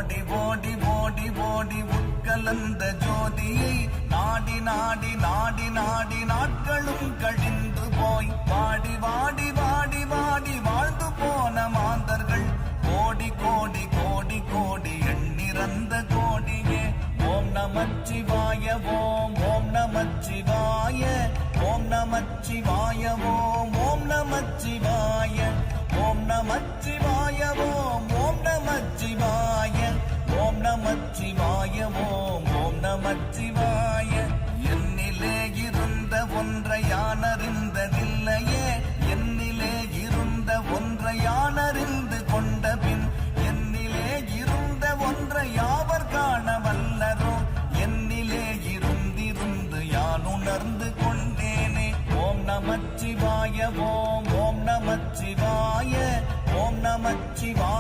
ஓடி ஓடி ஓடி ஓடி உட்கலந்த ஜோதியை நாடி நாடி நாடி நாடி நாட்களும் கழிந்து போய் வாடி வாடி வாடி வாடி வாழ்ந்து போன மாந்தர்கள் கோடி கோடி கோடி கோடி எண்ணிறந்த கோடியே ஓம் நமச்சிவாய ஓம் ஓம் நமச்சிவாய ஓம் நமச்சிவாய ஓம் ஓம் நமச்சிவாய ஓம் நமச்சிவாய ஓம் ஓம் நமச்சிவாய ஓம் நமச்சிவாய ஓம் ஓம் நமச்சிவாய என்னிலே இருந்த ஒன்றை யானறிந்ததில்லையே என்னிலே இருந்த ஒன்றை யானறிந்து கொண்ட பின் என்னிலே இருந்த ஒன்றை யாவர் காண வல்லரோ என்னிலே இருந்திருந்து யான் உணர்ந்து கொண்டேனே ஓம் நமச்சிவாய ஓம் ஓம் நமச்சிவாய ஓம் நமச்சிவாய